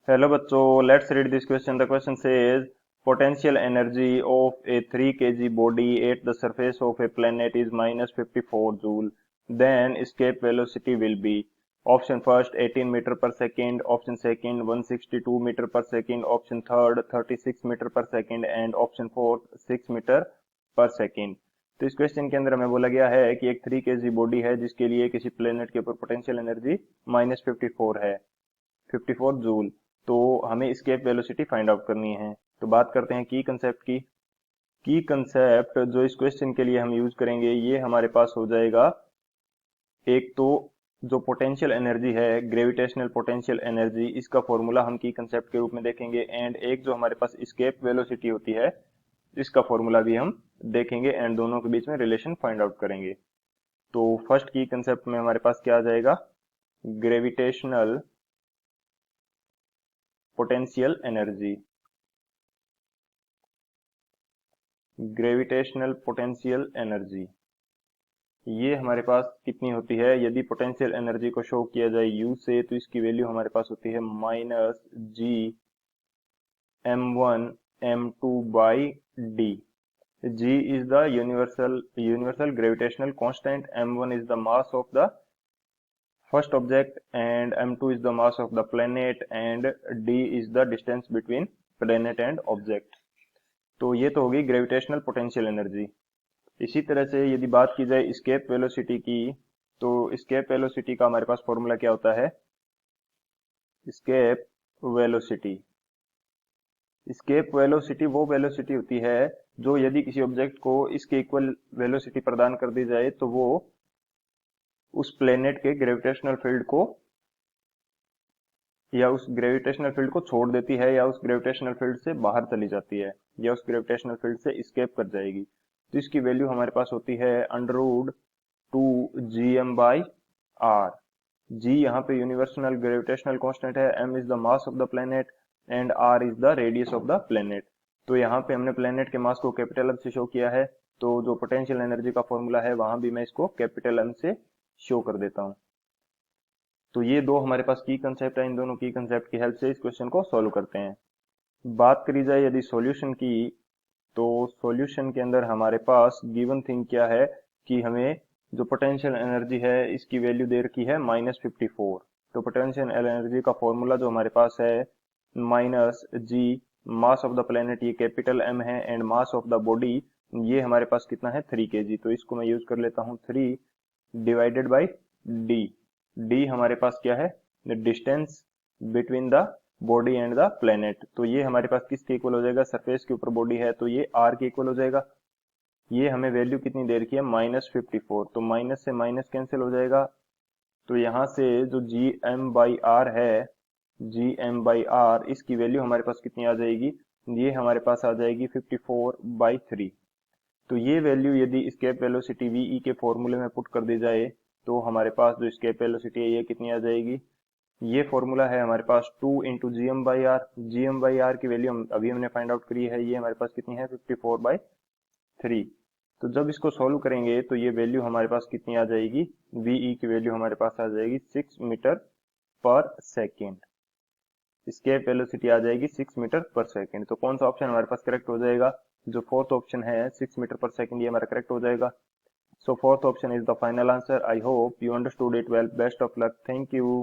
Hello बच्चों, let's read this question. The question says potential energy of a 3 kg body at the surface of a planet is minus 54 joule. Then escape velocity will be option first 18 meter per second, option second 162 meter per second, option third 36 meter per second and option fourth 6 meter per second। तो इस question के अंदर हमें बोला गया है कि एक 3 kg बॉडी है जिसके लिए किसी प्लेनेट के ऊपर पोटेंशियल एनर्जी माइनस 54 है, 54 जूल। तो हमें escape वेलोसिटी फाइंड आउट करनी है। तो बात करते हैं की कंसेप्ट की। की कंसेप्ट जो इस क्वेश्चन के लिए हम यूज करेंगे ये हमारे पास हो जाएगा, एक तो जो पोटेंशियल एनर्जी है, ग्रेविटेशनल पोटेंशियल एनर्जी, इसका फॉर्मूला हम की कंसेप्ट के रूप में देखेंगे। एंड एक जो हमारे पास escape वेलोसिटी होती है इसका फॉर्मूला भी हम देखेंगे एंड दोनों के बीच में रिलेशन फाइंड आउट करेंगे। तो फर्स्ट की कंसेप्ट में हमारे पास क्या आ जाएगा, gravitational potential energy. Gravitational potential energy ये हमारे पास कितनी होती है, यदि पोटेंशियल एनर्जी को शो किया जाए U से तो इसकी वैल्यू हमारे पास होती है minus G m1 m2 by D. G is the universal gravitational constant, m1 is the mass of the first object and m2 is the mass of the planet and d is the distance between planet and object। तो ये तो होगी gravitational potential energy. इसी तरह से यदि बात की जाए escape वेलोसिटी की, तो escape वेलोसिटी का हमारे पास फॉर्मूला क्या होता है, escape वेलोसिटी। escape वेलोसिटी वो वेलोसिटी होती है जो यदि किसी ऑब्जेक्ट को इसके इक्वल वेलोसिटी प्रदान कर दी जाए तो वो उस प्लेनेट के ग्रेविटेशनल फील्ड को या उस ग्रेविटेशनल फील्ड को छोड़ देती है या उस ग्रेविटेशनल फील्ड से बाहर चली जाती है या उस ग्रेविटेशनल फील्ड से escape कर जाएगी। तो इसकी वैल्यू हमारे पास होती है √2 gm/r। g यहाँ पे यूनिवर्सल ग्रेविटेशनल कांस्टेंट है, m is the mass of the planet and r is the radius of the planet. तो यहाँ पे हमने प्लेनेट के मास को कैपिटल M से शो किया है, तो जो पोटेंशियल एनर्जी का फॉर्मूला है वहां भी मैं इसको कैपिटल M से शो कर देता हूँ। तो ये दो हमारे पास की कंसेप्ट है, इन दोनों की कंसेप्ट की हेल्प से इस क्वेश्चन को सॉल्व करते हैं। बात करी जाए यदि सॉल्यूशन की, तो सॉल्यूशन के अंदर हमारे पास गिवन थिंग क्या है कि हमें जो पोटेंशियल एनर्जी है इसकी वैल्यू दे रखी है -54। तो पोटेंशियल एनर्जी का फॉर्मूला जो हमारे पास है minus G mass of the planet, ये कैपिटल M है, and mass of the body ये हमारे पास कितना है 3 kg। तो इसको मैं यूज कर लेता हूँ 3 डिवाइडेड बाई डी। डी हमारे पास क्या है, distance between the body and the planet. तो ये हमारे पास किसके इक्वल हो जाएगा, सरफेस के ऊपर बॉडी है तो ये r के इक्वल हो जाएगा। ये हमें वैल्यू कितनी दे रखी है -54, तो माइनस से माइनस कैंसिल हो जाएगा। तो यहाँ से जो gm/r है, gm/r इसकी वैल्यू हमारे पास कितनी आ जाएगी, ये हमारे पास आ जाएगी 54/3। तो ये वैल्यू यदि escape वेलोसिटी ve के फॉर्मूले में पुट कर दी जाए तो हमारे पास जो escape वेलोसिटी है ये कितनी आ जाएगी, ये फॉर्मूला है हमारे पास 2 इंटू gm/r। gm/r की वैल्यू हमने फाइंड आउट करी है, ये हमारे पास कितनी है 54/3। तो जब इसको सॉल्व करेंगे तो ये वैल्यू हमारे पास कितनी आ जाएगी, ve की वैल्यू हमारे पास आ जाएगी 6 मीटर पर सेकेंड। escape वेलोसिटी आ जाएगी 6 मीटर पर सेकेंड। तो कौन सा ऑप्शन हमारे पास करेक्ट हो जाएगा, जो फोर्थ ऑप्शन है 6 मीटर पर सेकेंड, ये हमारा करेक्ट हो जाएगा। So fourth option is the final answer. I hope you understood it well. Best of luck. Thank you.